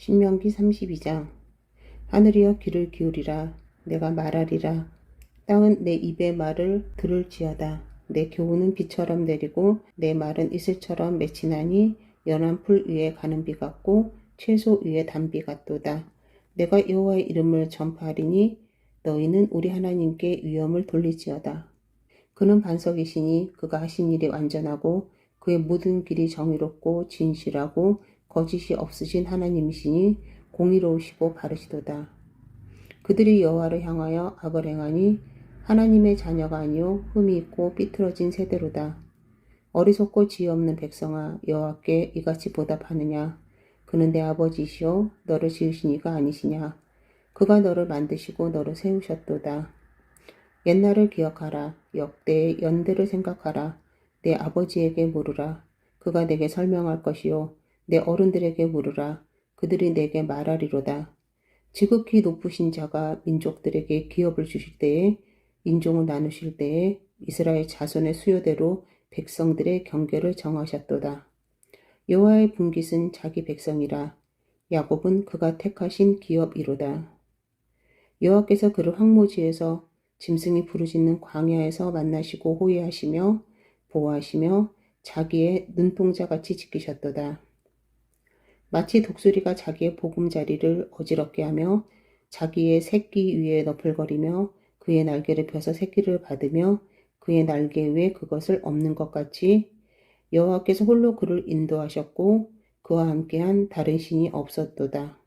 신명기 32장. 하늘이여 귀를 기울이라. 내가 말하리라. 땅은 내 입의 말을 들을지어다. 내 교훈은 비처럼 내리고 내 말은 이슬처럼 맺히나니 연한 풀 위에 가는 비 같고 채소 위에 단비 같도다. 내가 여호와의 이름을 전파하리니 너희는 우리 하나님께 위엄을 돌릴지어다. 그는 반석이시니 그가 하신 일이 완전하고 그의 모든 길이 정의롭고 진실하고 거짓이 없으신 하나님이시니 공의로우시고 바르시도다. 그들이 여호와를 향하여 악을 행하니 하나님의 자녀가 아니요 흠이 있고 삐뚤어진 세대로다. 어리석고 지혜 없는 백성아, 여호와께 이같이 보답하느냐. 그는 내 아버지시요 너를 지으신 이가 아니시냐. 그가 너를 만드시고 너를 세우셨도다. 옛날을 기억하라. 역대의 연대를 생각하라. 내 아버지에게 물으라. 그가 내게 설명할 것이요 내 어른들에게 물으라. 그들이 내게 말하리로다. 지극히 높으신 자가 민족들에게 기업을 주실 때에, 인종을 나누실 때에 이스라엘 자손의 수요대로 백성들의 경계를 정하셨도다. 여호와의 분깃은 자기 백성이라. 야곱은 그가 택하신 기업이로다. 여호와께서 그를 황무지에서 짐승이 부르짖는 광야에서 만나시고 호위하시며 보호하시며 자기의 눈동자같이 지키셨도다. 마치 독수리가 자기의 보금자리를 어지럽게 하며 자기의 새끼 위에 너풀거리며 그의 날개를 펴서 새끼를 받으며 그의 날개 위에 그것을 엎는 것 같이 여호와께서 홀로 그를 인도하셨고 그와 함께한 다른 신이 없었도다.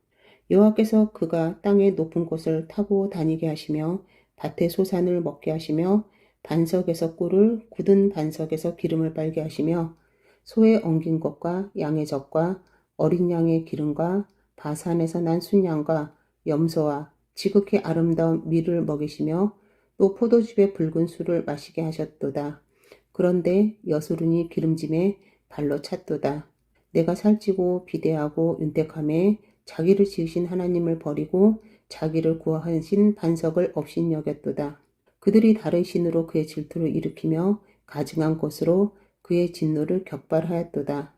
여호와께서 그가 땅의 높은 곳을 타고 다니게 하시며 밭의 소산을 먹게 하시며 반석에서 꿀을 굳은 반석에서 기름을 빨게 하시며 소의 엉긴 것과 양의 젖과 어린 양의 기름과 바산에서 난 순양과 염소와 지극히 아름다운 밀을 먹이시며 또 포도즙의 붉은 술을 마시게 하셨도다. 그런데 여수run이 기름짐에 발로 찼도다. 내가 살찌고 비대하고 윤택함에 자기를 지으신 하나님을 버리고 자기를 구하신 반석을 업신여겼도다. 그들이 다른 신으로 그의 질투를 일으키며 가증한 것으로 그의 진노를 격발하였도다.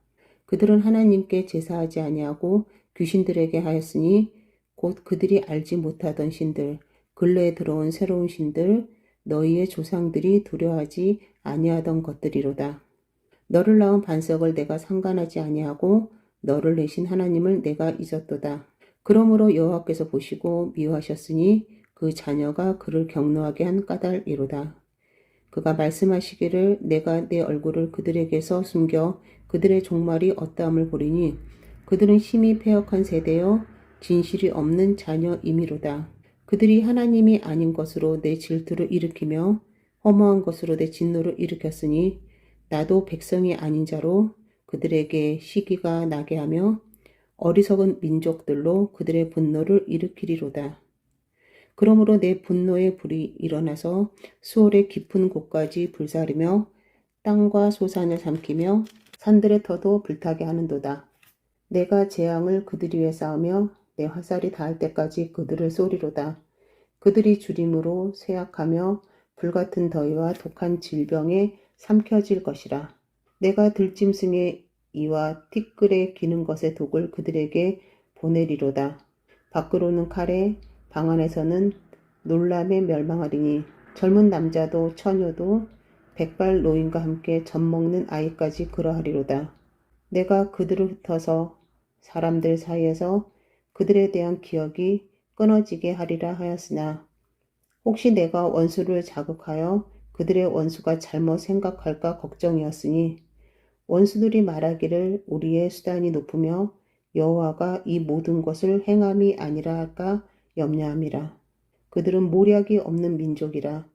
그들은 하나님께 제사하지 아니하고 귀신들에게 하였으니 곧 그들이 알지 못하던 신들, 근래에 들어온 새로운 신들, 너희의 조상들이 두려워하지 아니하던 것들이로다. 너를 낳은 반석을 내가 상관하지 아니하고 너를 내신 하나님을 내가 잊었도다. 그러므로 여호와께서 보시고 미워하셨으니 그 자녀가 그를 경노하게 한 까닭이로다. 그가 말씀하시기를 내가 내 얼굴을 그들에게서 숨겨 그들의 종말이 어떠함을 보리니 그들은 심히 패역한 세대여 진실이 없는 자녀임이로다. 그들이 하나님이 아닌 것으로 내 질투를 일으키며 허무한 것으로 내 진노를 일으켰으니 나도 백성이 아닌 자로 그들에게 시기가 나게 하며 어리석은 민족들로 그들의 분노를 일으키리로다. 그러므로 내 분노의 불이 일어나서 수월의 깊은 곳까지 불사르며 땅과 소산을 삼키며 산들의 터도 불타게 하는도다. 내가 재앙을 그들 위에 쌓으며 내 화살이 닿을 때까지 그들을 쏘리로다. 그들이 주림으로 쇠약하며 불같은 더위와 독한 질병에 삼켜질 것이라. 내가 들짐승의 이와 티끌에 기는 것의 독을 그들에게 보내리로다. 밖으로는 칼에 방 안에서는 놀람에 멸망하리니 젊은 남자도 처녀도 백발 노인과 함께 젖먹는 아이까지 그러하리로다. 내가 그들을 흩어서 사람들 사이에서 그들에 대한 기억이 끊어지게 하리라 하였으나 혹시 내가 원수를 자극하여 그들의 원수가 잘못 생각할까 걱정이었으니 원수들이 말하기를 우리의 수단이 높으며 여호와가 이 모든 것을 행함이 아니라 할까 염려함이라. 그들은 모략이 없는 민족이라.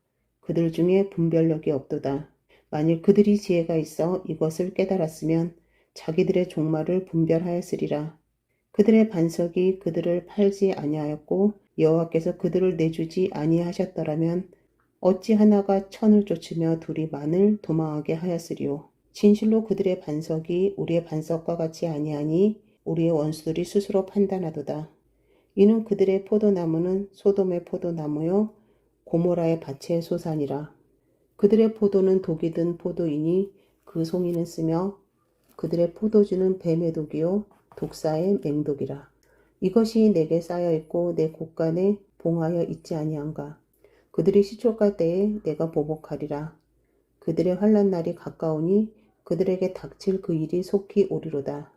그들 중에 분별력이 없도다. 만일 그들이 지혜가 있어 이것을 깨달았으면 자기들의 종말을 분별하였으리라. 그들의 반석이 그들을 팔지 아니하였고 여호와께서 그들을 내주지 아니하셨더라면 어찌 하나가 천을 쫓으며 둘이 만을 도망하게 하였으리요. 진실로 그들의 반석이 우리의 반석과 같이 아니하니 우리의 원수들이 스스로 판단하도다. 이는 그들의 포도나무는 소돔의 포도나무요 고모라의 밭의 소산이라. 그들의 포도는 독이 든 포도이니 그 송이는 쓰며 그들의 포도주는 뱀의 독이요 독사의 맹독이라. 이것이 내게 쌓여 있고 내 곳간에 봉하여 있지 아니한가. 그들이 시출갈 때에 내가 보복하리라. 그들의 환난 날이 가까우니 그들에게 닥칠 그 일이 속히 오리로다.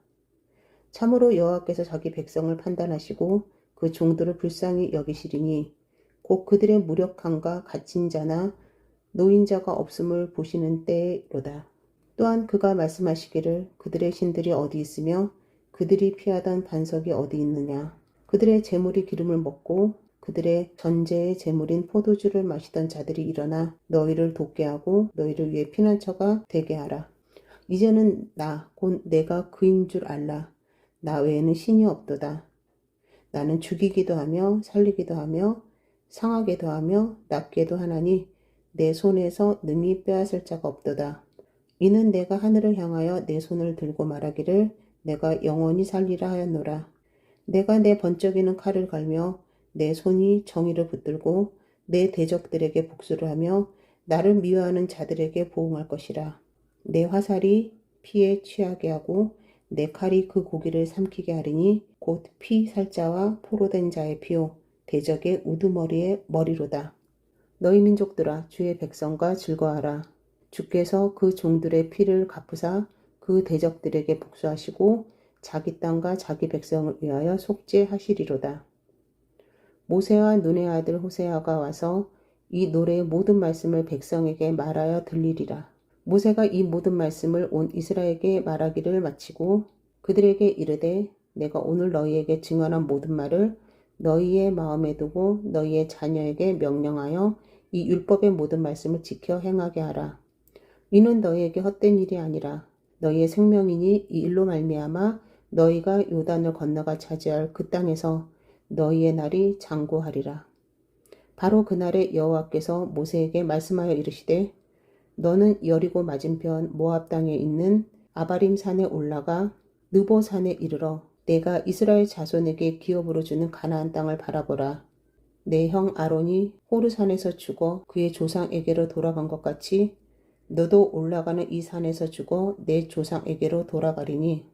참으로 여호와께서 자기 백성을 판단하시고 그 종들을 불쌍히 여기시리니 곧 그들의 무력함과 갇힌 자나 노인자가 없음을 보시는 때로다. 또한 그가 말씀하시기를 그들의 신들이 어디 있으며 그들이 피하던 반석이 어디 있느냐. 그들의 재물이 기름을 먹고 그들의 전제의 재물인 포도주를 마시던 자들이 일어나 너희를 돕게 하고 너희를 위해 피난처가 되게 하라. 이제는 나 곧 내가 그인 줄 알라. 나 외에는 신이 없도다. 나는 죽이기도 하며 살리기도 하며 상하게도 하며 낫게도 하나니 내 손에서 능히 빼앗을 자가 없도다. 이는 내가 하늘을 향하여 내 손을 들고 말하기를 내가 영원히 살리라 하였노라. 내가 내 번쩍이는 칼을 갈며 내 손이 정의를 붙들고 내 대적들에게 복수를 하며 나를 미워하는 자들에게 보응할 것이라. 내 화살이 피에 취하게 하고 내 칼이 그 고기를 삼키게 하리니 곧 피 살자와 포로된 자의 피요 대적의 우두머리의 머리로다. 너희 민족들아 주의 백성과 즐거워하라. 주께서 그 종들의 피를 갚으사 그 대적들에게 복수하시고 자기 땅과 자기 백성을 위하여 속죄하시리로다. 모세와 눈의 아들 호세아가 와서 이 노래의 모든 말씀을 백성에게 말하여 들리리라. 모세가 이 모든 말씀을 온 이스라엘에게 말하기를 마치고 그들에게 이르되 내가 오늘 너희에게 증언한 모든 말을 너희의 마음에 두고 너희의 자녀에게 명령하여 이 율법의 모든 말씀을 지켜 행하게 하라. 이는 너희에게 헛된 일이 아니라 너희의 생명이니 이 일로 말미암아 너희가 요단을 건너가 차지할 그 땅에서 너희의 날이 장구하리라. 바로 그날에 여호와께서 모세에게 말씀하여 이르시되 너는 여리고 맞은편 모압 땅에 있는 아바림 산에 올라가 느보 산에 이르러 내가 이스라엘 자손에게 기업으로 주는 가나안 땅을 바라보라. 내 형 아론이 호르산에서 죽어 그의 조상에게로 돌아간 것 같이 너도 올라가는 이 산에서 죽어 내 조상에게로 돌아가리니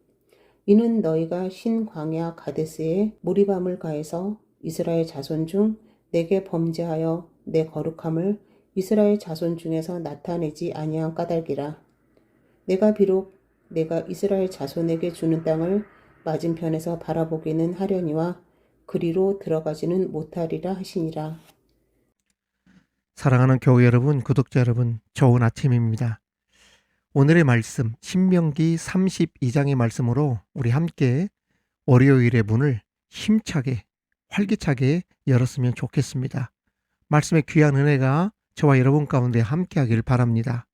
이는 너희가 신 광야 가데스에 무리밤을 가해서 이스라엘 자손 중 내게 범죄하여 내 거룩함을 이스라엘 자손 중에서 나타내지 아니한 까닭이라. 내가 비록 내가 이스라엘 자손에게 주는 땅을 맞은편에서 바라보기는 하려니와 그리로 들어가지는 못하리라 하시니라. 사랑하는 교회 여러분, 구독자 여러분, 좋은 아침입니다. 오늘의 말씀, 신명기 32장의 말씀으로 우리 함께 월요일의 문을 힘차게, 활기차게 열었으면 좋겠습니다. 말씀의 귀한 은혜가 저와 여러분 가운데 함께하길 바랍니다.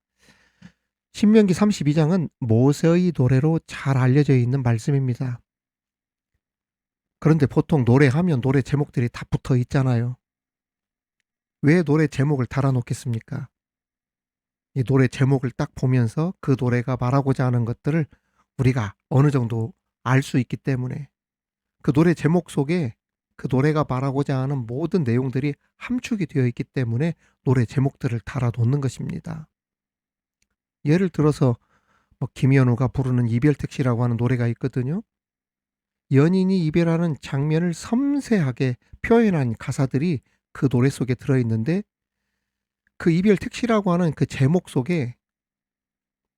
신명기 32장은 모세의 노래로 잘 알려져 있는 말씀입니다. 그런데 보통 노래하면 노래 제목들이 다 붙어 있잖아요. 왜 노래 제목을 달아놓겠습니까? 이 노래 제목을 딱 보면서 그 노래가 말하고자 하는 것들을 우리가 어느 정도 알 수 있기 때문에 그 노래 제목 속에 그 노래가 말하고자 하는 모든 내용들이 함축이 되어 있기 때문에 노래 제목들을 달아놓는 것입니다. 예를 들어서 김현우가 부르는 이별 택시라고 하는 노래가 있거든요. 연인이 이별하는 장면을 섬세하게 표현한 가사들이 그 노래 속에 들어있는데 그 이별 택시라고 하는 그 제목 속에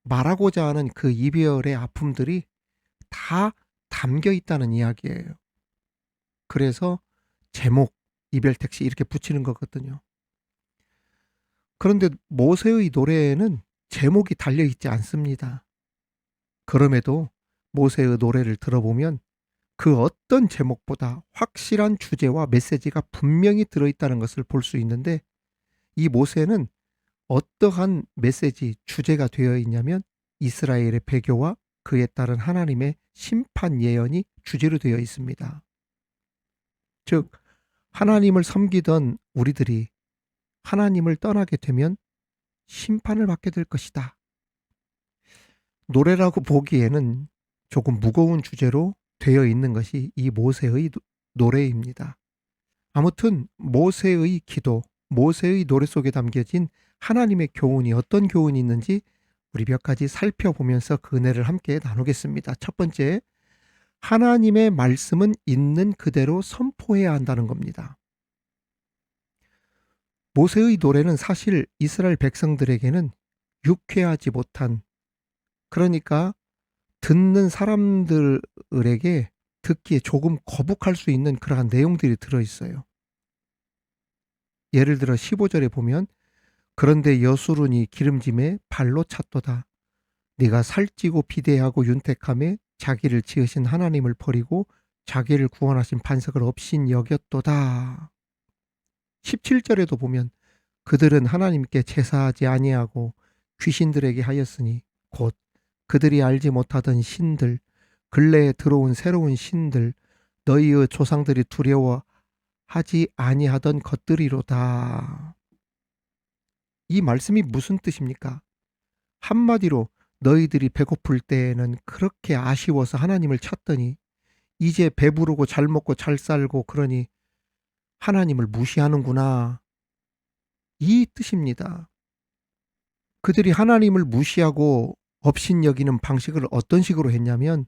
말하고자 하는 그 이별의 아픔들이 다 담겨 있다는 이야기예요. 그래서 제목 이별 택시 이렇게 붙이는 거거든요. 그런데 모세의 노래에는 제목이 달려있지 않습니다. 그럼에도 모세의 노래를 들어보면 그 어떤 제목보다 확실한 주제와 메시지가 분명히 들어있다는 것을 볼 수 있는데 이 모세는 어떠한 메시지, 주제가 되어 있냐면 이스라엘의 배교와 그에 따른 하나님의 심판 예언이 주제로 되어 있습니다. 즉 하나님을 섬기던 우리들이 하나님을 떠나게 되면 심판을 받게 될 것이다. 노래라고 보기에는 조금 무거운 주제로 되어 있는 것이 이 모세의 노래입니다. 아무튼 모세의 기도, 모세의 노래 속에 담겨진 하나님의 교훈이 어떤 교훈이 있는지 우리 몇 가지 살펴보면서 그 은혜를 함께 나누겠습니다. 첫 번째, 하나님의 말씀은 있는 그대로 선포해야 한다는 겁니다. 모세의 노래는 사실 이스라엘 백성들에게는 유쾌하지 못한, 그러니까 듣는 사람들에게 듣기에 조금 거북할 수 있는 그러한 내용들이 들어있어요. 예를 들어 15절에 보면 그런데 여수run이 기름짐에 발로 찼도다. 네가 살찌고 비대하고 윤택함에 자기를 지으신 하나님을 버리고 자기를 구원하신 반석을 없인 여겼도다. 17절에도 보면 그들은 하나님께 제사하지 아니하고 귀신들에게 하였으니 곧 그들이 알지 못하던 신들, 근래에 들어온 새로운 신들, 너희의 조상들이 두려워하지 아니하던 것들이로다. 이 말씀이 무슨 뜻입니까? 한마디로 너희들이 배고플 때에는 그렇게 아쉬워서 하나님을 찾더니 이제 배부르고 잘 먹고 잘 살고 그러니 하나님을 무시하는구나. 이 뜻입니다. 그들이 하나님을 무시하고 업신여기는 방식을 어떤 식으로 했냐면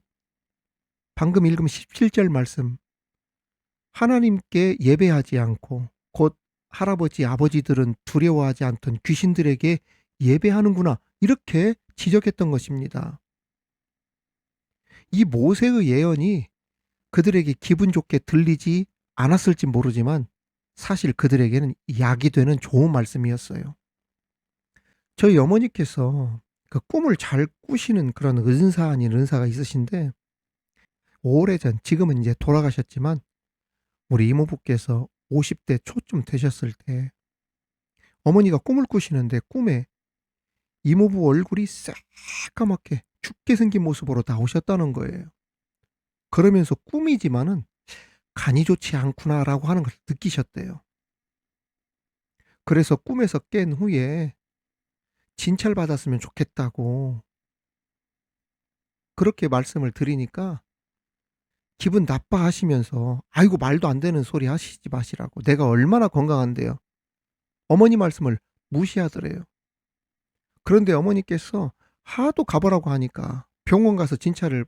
방금 읽은 17절 말씀, 하나님께 예배하지 않고 곧 할아버지 아버지들은 두려워하지 않던 귀신들에게 예배하는구나, 이렇게 지적했던 것입니다. 이 모세의 예언이 그들에게 기분 좋게 들리지 않았을지 모르지만 사실 그들에게는 약이 되는 좋은 말씀이었어요. 저희 어머니께서 그 꿈을 잘 꾸시는 그런 은사 아닌 은사가 있으신데, 오래전, 지금은 이제 돌아가셨지만 우리 이모부께서 50대 초쯤 되셨을 때 어머니가 꿈을 꾸시는데 꿈에 이모부 얼굴이 새까맣게 죽게 생긴 모습으로 나오셨다는 거예요. 그러면서 꿈이지만은 간이 좋지 않구나라고 하는 걸 느끼셨대요. 그래서 꿈에서 깬 후에 진찰받았으면 좋겠다고 그렇게 말씀을 드리니까 기분 나빠하시면서 아이고 말도 안 되는 소리 하시지 마시라고, 내가 얼마나 건강한데요. 어머니 말씀을 무시하더래요. 그런데 어머니께서 하도 가보라고 하니까 병원 가서 진찰을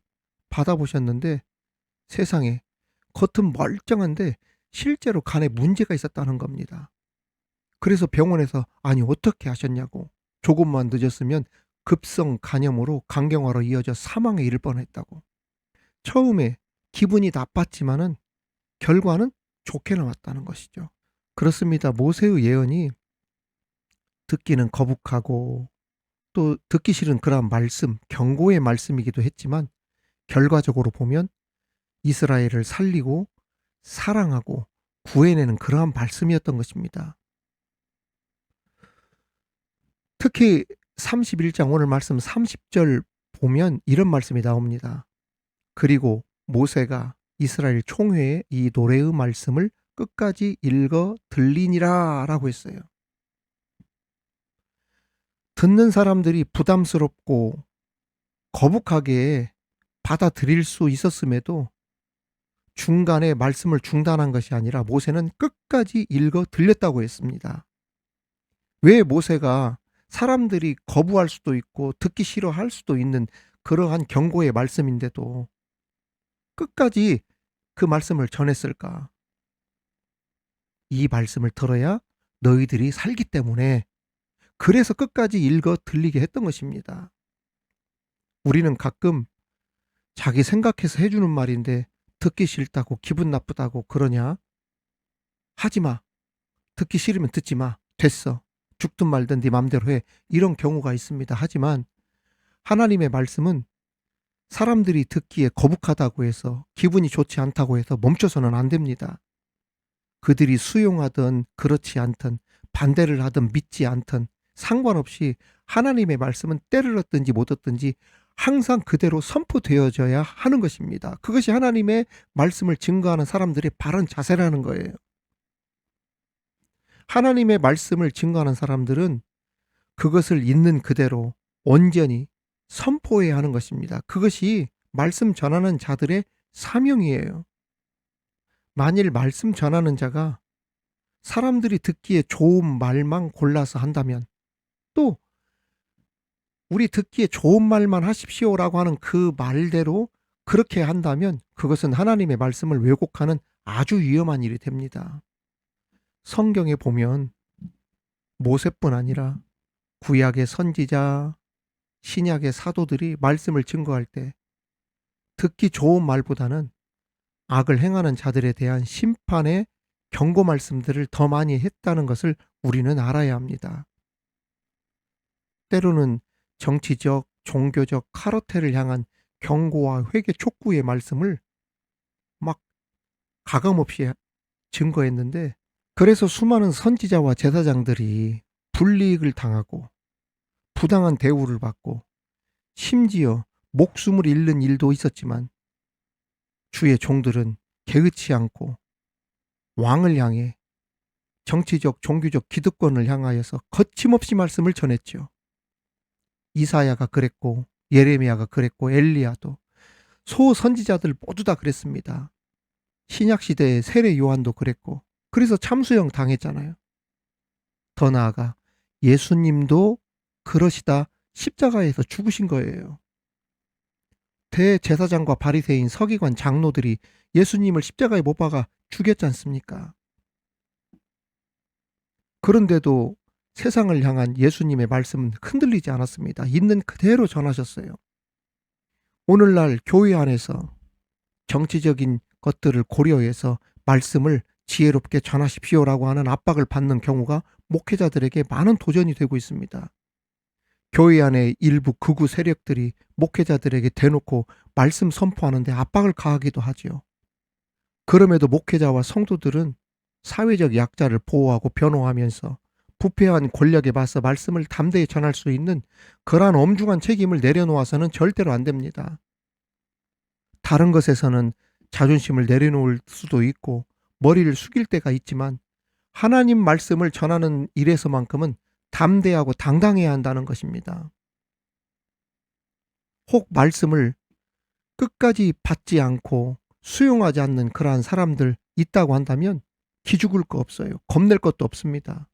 받아보셨는데 세상에, 겉은 멀쩡한데 실제로 간에 문제가 있었다는 겁니다. 그래서 병원에서 아니 어떻게 하셨냐고, 조금만 늦었으면 급성 간염으로 간경화로 이어져 사망에 이를 뻔했다고. 처음에 기분이 나빴지만은 결과는 좋게 나왔다는 것이죠. 그렇습니다. 모세의 예언이 듣기는 거북하고 또 듣기 싫은 그런 말씀, 경고의 말씀이기도 했지만 결과적으로 보면 이스라엘을 살리고 사랑하고 구해내는 그러한 말씀이었던 것입니다. 특히 31장 오늘 말씀 30절 보면 이런 말씀이 나옵니다. 그리고 모세가 이스라엘 총회에 이 노래의 말씀을 끝까지 읽어 들리니라 라고 했어요. 듣는 사람들이 부담스럽고 거북하게 받아들일 수 있었음에도 중간에 말씀을 중단한 것이 아니라 모세는 끝까지 읽어 들렸다고 했습니다. 왜 모세가 사람들이 거부할 수도 있고 듣기 싫어할 수도 있는 그러한 경고의 말씀인데도 끝까지 그 말씀을 전했을까? 이 말씀을 들어야 너희들이 살기 때문에, 그래서 끝까지 읽어 들리게 했던 것입니다. 우리는 가끔 자기 생각해서 해주는 말인데 듣기 싫다고 기분 나쁘다고 그러냐? 하지 마. 듣기 싫으면 듣지 마. 됐어. 죽든 말든 네 맘대로 해. 이런 경우가 있습니다. 하지만 하나님의 말씀은 사람들이 듣기에 거북하다고 해서 기분이 좋지 않다고 해서 멈춰서는 안 됩니다. 그들이 수용하든 그렇지 않든 반대를 하든 믿지 않든 상관없이 하나님의 말씀은 때를 얻든지 못 얻든지 항상 그대로 선포되어져야 하는 것입니다. 그것이 하나님의 말씀을 증거하는 사람들의 바른 자세라는 거예요. 하나님의 말씀을 증거하는 사람들은 그것을 있는 그대로 온전히 선포해야 하는 것입니다. 그것이 말씀 전하는 자들의 사명이에요. 만일 말씀 전하는 자가 사람들이 듣기에 좋은 말만 골라서 한다면, 또 우리 듣기에 좋은 말만 하십시오라고 하는 그 말대로 그렇게 한다면 그것은 하나님의 말씀을 왜곡하는 아주 위험한 일이 됩니다. 성경에 보면 모세뿐 아니라 구약의 선지자, 신약의 사도들이 말씀을 증거할 때 듣기 좋은 말보다는 악을 행하는 자들에 대한 심판의 경고 말씀들을 더 많이 했다는 것을 우리는 알아야 합니다. 때로는 정치적, 종교적 카르텔을 향한 경고와 회개 촉구의 말씀을 막 가감없이 증거했는데, 그래서 수많은 선지자와 제사장들이 불이익을 당하고 부당한 대우를 받고 심지어 목숨을 잃는 일도 있었지만, 주의 종들은 개의치 않고 왕을 향해 정치적, 종교적 기득권을 향하여서 거침없이 말씀을 전했죠. 이사야가 그랬고, 예레미야가 그랬고, 엘리야도, 소 선지자들 모두 다 그랬습니다. 신약 시대의 세례 요한도 그랬고, 그래서 참수형 당했잖아요. 더 나아가 예수님도 그러시다 십자가에서 죽으신 거예요. 대제사장과 바리새인, 서기관, 장로들이 예수님을 십자가에 못 박아 죽였지 않습니까? 그런데도 세상을 향한 예수님의 말씀은 흔들리지 않았습니다. 있는 그대로 전하셨어요. 오늘날 교회 안에서 정치적인 것들을 고려해서 말씀을 지혜롭게 전하십시오라고 하는 압박을 받는 경우가 목회자들에게 많은 도전이 되고 있습니다. 교회 안에 일부 극우 세력들이 목회자들에게 대놓고 말씀 선포하는데 압박을 가하기도 하지요. 그럼에도 목회자와 성도들은 사회적 약자를 보호하고 변호하면서 부패한 권력에 맞서 말씀을 담대히 전할 수 있는 그러한 엄중한 책임을 내려놓아서는 절대로 안 됩니다. 다른 것에서는 자존심을 내려놓을 수도 있고 머리를 숙일 때가 있지만, 하나님 말씀을 전하는 일에서만큼은 담대하고 당당해야 한다는 것입니다. 혹 말씀을 끝까지 받지 않고 수용하지 않는 그러한 사람들 있다고 한다면 기죽을 거 없어요. 겁낼 것도 없습니다.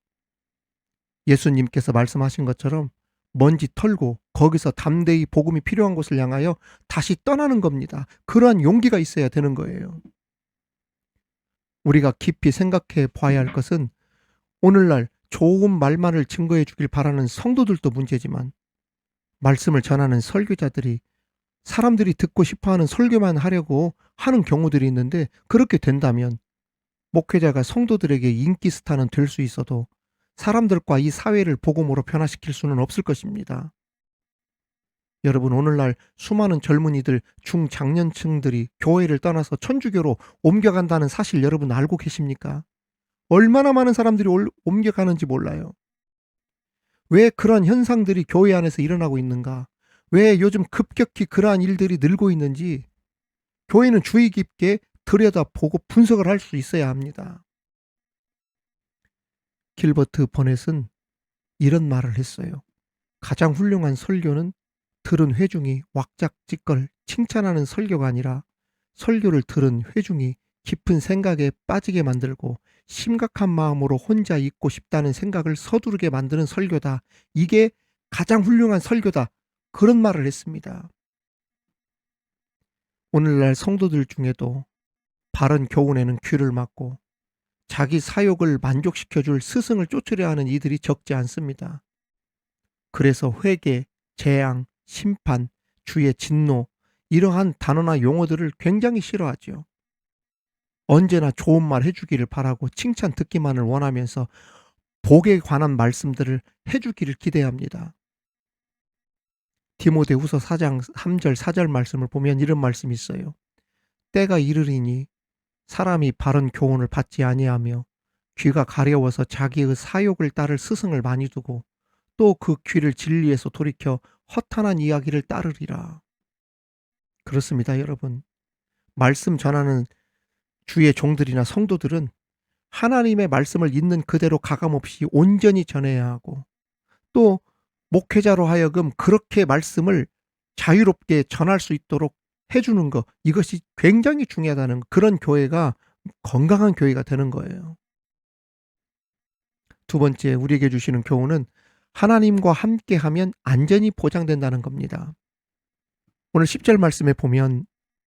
예수님께서 말씀하신 것처럼 먼지 털고 거기서 담대히 복음이 필요한 곳을 향하여 다시 떠나는 겁니다. 그러한 용기가 있어야 되는 거예요. 우리가 깊이 생각해 봐야 할 것은, 오늘날 좋은 말만을 증거해 주길 바라는 성도들도 문제지만, 말씀을 전하는 설교자들이 사람들이 듣고 싶어하는 설교만 하려고 하는 경우들이 있는데, 그렇게 된다면 목회자가 성도들에게 인기 스타는 될 수 있어도 사람들과 이 사회를 복음으로 변화시킬 수는 없을 것입니다. 여러분, 오늘날 수많은 젊은이들, 중장년층들이 교회를 떠나서 천주교로 옮겨간다는 사실 여러분 알고 계십니까? 얼마나 많은 사람들이 옮겨가는지 몰라요. 왜 그런 현상들이 교회 안에서 일어나고 있는가? 왜 요즘 급격히 그러한 일들이 늘고 있는지 교회는 주의 깊게 들여다보고 분석을 할 수 있어야 합니다. 길버트 버넷은 이런 말을 했어요. 가장 훌륭한 설교는 들은 회중이 왁작지껄 칭찬하는 설교가 아니라, 설교를 들은 회중이 깊은 생각에 빠지게 만들고 심각한 마음으로 혼자 있고 싶다는 생각을 서두르게 만드는 설교다. 이게 가장 훌륭한 설교다. 그런 말을 했습니다. 오늘날 성도들 중에도 바른 교훈에는 귀를 막고 자기 사욕을 만족시켜줄 스승을 쫓으려 하는 이들이 적지 않습니다. 그래서 회개, 재앙, 심판, 주의 진노, 이러한 단어나 용어들을 굉장히 싫어하지요. 언제나 좋은 말 해주기를 바라고 칭찬 듣기만을 원하면서 복에 관한 말씀들을 해주기를 기대합니다. 디모데후서 4장 3절 4절 말씀을 보면 이런 말씀이 있어요. 때가 이르리니 사람이 바른 교훈을 받지 아니하며 귀가 가려워서 자기의 사욕을 따를 스승을 많이 두고 또 그 귀를 진리에서 돌이켜 허탄한 이야기를 따르리라. 그렇습니다, 여러분. 말씀 전하는 주의 종들이나 성도들은 하나님의 말씀을 있는 그대로 가감없이 온전히 전해야 하고, 또 목회자로 하여금 그렇게 말씀을 자유롭게 전할 수 있도록 해주는 것, 이것이 굉장히 중요하다는 것, 그런 교회가 건강한 교회가 되는 거예요. 두 번째, 우리에게 주시는 교훈은 하나님과 함께하면 안전이 보장된다는 겁니다. 오늘 10절 말씀에 보면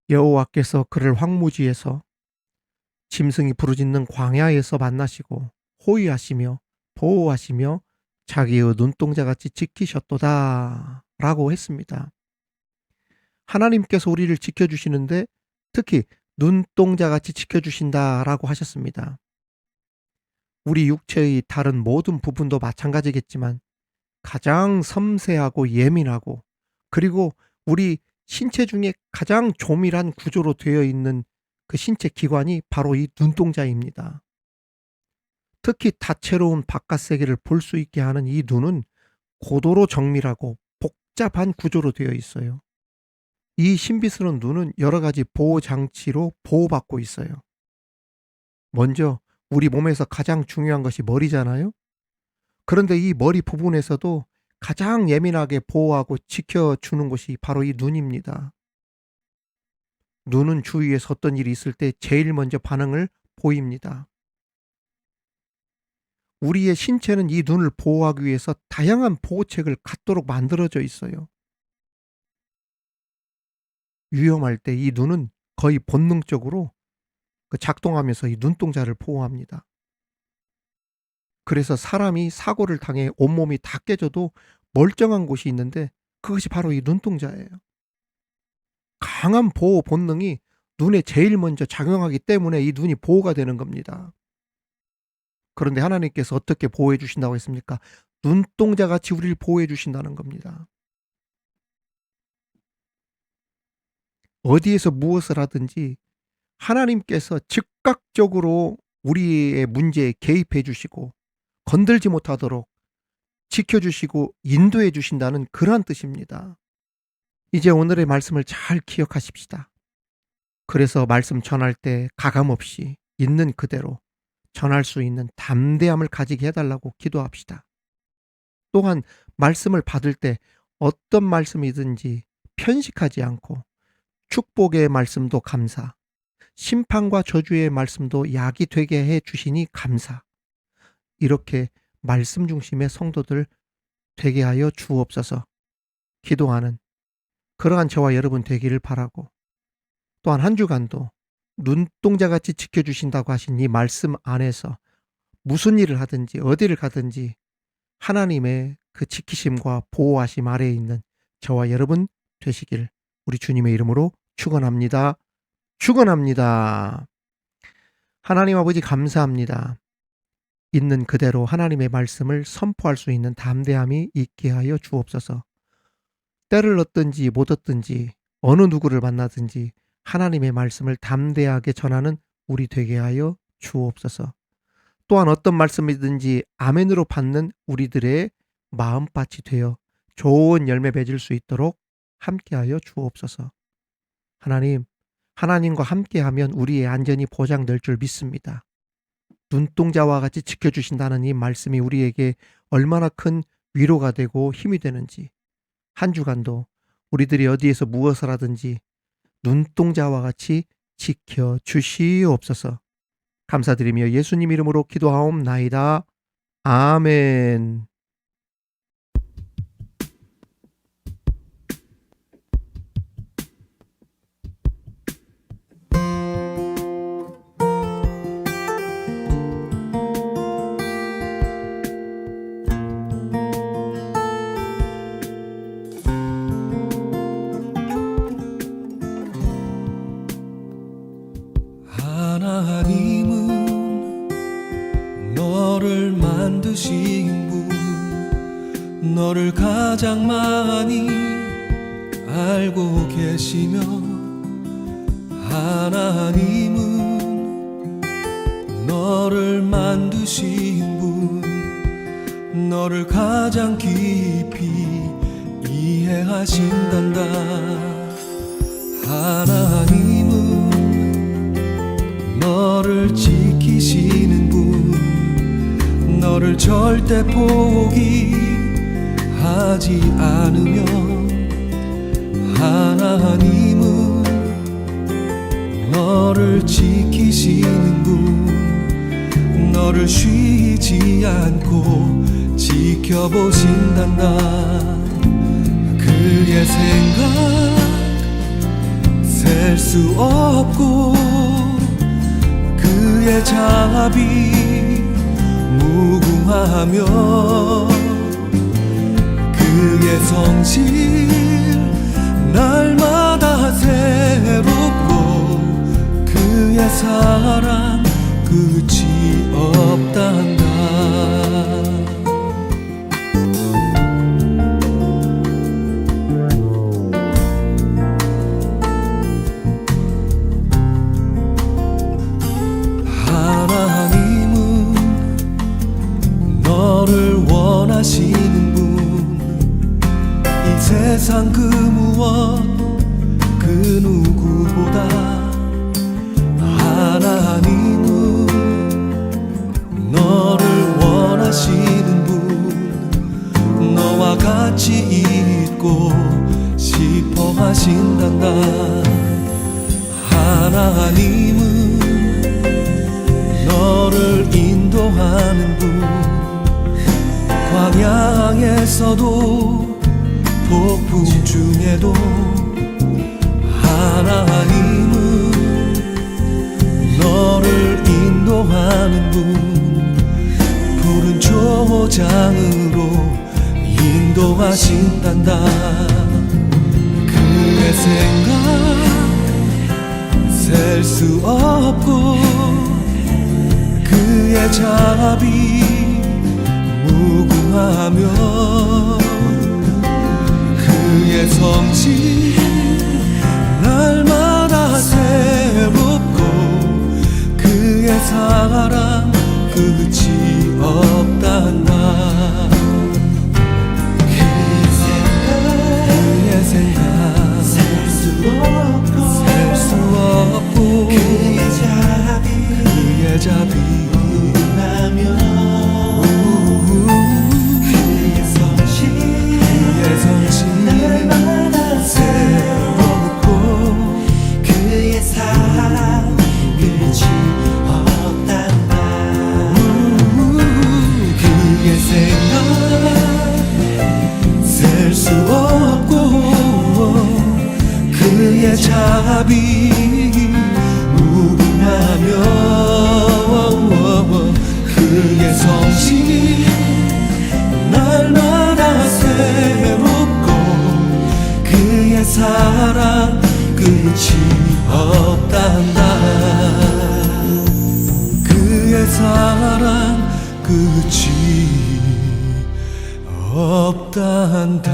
여호와께서 그를 황무지에서 짐승이 부르짖는 광야에서 만나시고 호위하시며 보호하시며 자기의 눈동자같이 지키셨도다 라고 했습니다. 하나님께서 우리를 지켜주시는데 특히 눈동자같이 지켜주신다라고 하셨습니다. 우리 육체의 다른 모든 부분도 마찬가지겠지만 가장 섬세하고 예민하고 그리고 우리 신체 중에 가장 조밀한 구조로 되어 있는 그 신체 기관이 바로 이 눈동자입니다. 특히 다채로운 바깥 세계를 볼 수 있게 하는 이 눈은 고도로 정밀하고 복잡한 구조로 되어 있어요. 이 신비스러운 눈은 여러 가지 보호 장치로 보호받고 있어요. 먼저 우리 몸에서 가장 중요한 것이 머리잖아요. 그런데 이 머리 부분에서도 가장 예민하게 보호하고 지켜주는 것이 바로 이 눈입니다. 눈은 주위에서 어떤 일이 있을 때 제일 먼저 반응을 보입니다. 우리의 신체는 이 눈을 보호하기 위해서 다양한 보호책을 갖도록 만들어져 있어요. 위험할 때 이 눈은 거의 본능적으로 작동하면서 이 눈동자를 보호합니다. 그래서 사람이 사고를 당해 온몸이 다 깨져도 멀쩡한 곳이 있는데 그것이 바로 이 눈동자예요. 강한 보호 본능이 눈에 제일 먼저 작용하기 때문에 이 눈이 보호가 되는 겁니다. 그런데 하나님께서 어떻게 보호해 주신다고 했습니까? 눈동자같이 우리를 보호해 주신다는 겁니다. 어디에서 무엇을 하든지 하나님께서 즉각적으로 우리의 문제에 개입해 주시고 건들지 못하도록 지켜주시고 인도해 주신다는 그러한 뜻입니다. 이제 오늘의 말씀을 잘 기억하십시다. 그래서 말씀 전할 때 가감없이 있는 그대로 전할 수 있는 담대함을 가지게 해달라고 기도합시다. 또한 말씀을 받을 때 어떤 말씀이든지 편식하지 않고 축복의 말씀도 감사, 심판과 저주의 말씀도 약이 되게 해 주시니 감사. 이렇게 말씀 중심의 성도들 되게 하여 주옵소서 기도하는 그러한 저와 여러분 되기를 바라고, 또한 한 주간도 눈동자같이 지켜주신다고 하신 이 말씀 안에서 무슨 일을 하든지 어디를 가든지 하나님의 그 지키심과 보호하심 아래에 있는 저와 여러분 되시길 우리 주님의 이름으로 축원합니다. 축원합니다. 하나님 아버지 감사합니다. 있는 그대로 하나님의 말씀을 선포할 수 있는 담대함이 있게 하여 주옵소서. 때를 얻든지 못 얻든지 어느 누구를 만나든지 하나님의 말씀을 담대하게 전하는 우리 되게 하여 주옵소서. 또한 어떤 말씀이든지 아멘으로 받는 우리들의 마음밭이 되어 좋은 열매 맺을 수 있도록 함께하여 주옵소서. 하나님, 하나님과 함께하면 우리의 안전이 보장될 줄 믿습니다. 눈동자와 같이 지켜주신다는 이 말씀이 우리에게 얼마나 큰 위로가 되고 힘이 되는지 한 주간도 우리들이 어디에서 무엇을 하든지 눈동자와 같이 지켜주시옵소서. 감사드리며 예수님 이름으로 기도하옵나이다. 아멘. 하나님은 너를 만드신 분, 너를 가장 많이 알고 계시며, 하나님은 너를 만드신 분, 너를 가장 깊이 이해하신단다. 하나님은 너를 지키시는 분, 너를 절대 포기하지 않으며, 하나님은 너를 지키시는 분, 너를 쉬지 않고 지켜보신단다. 그의 생각 셀 수 없고 그의 자비 무궁하며 그의 성실 날마다 새롭고 그의 사랑 끝이 없단다. 하나님은 너를 원하시는 분, 이 세상 그 무엇 그 누구보다 하나님은 너를 원하시는 분, 너와 같이 있고 싶어 하신단다. 하나님은 너를 인도하는 분, 광야에서도 폭풍 중에도 하나님은 너를 인도하는 분, 푸른 초장으로 인도하신단다. 그의 생각 셀 수 없고 그의 자비 무궁하며 그의 성실 날마다 새롭고 그의 사랑 끝이 없단다. 그의 생각 셀 수 없고 그의 자비 무궁하며 그의 성실 날마다 새롭고 그의 사랑 끝이 없단다. 그의 생각 셀 수 없고 그의 자비 무궁하며 그의 성실 날마다 새롭고 그의 사랑 끝이 없단다. 그의 사랑 끝이 없단다.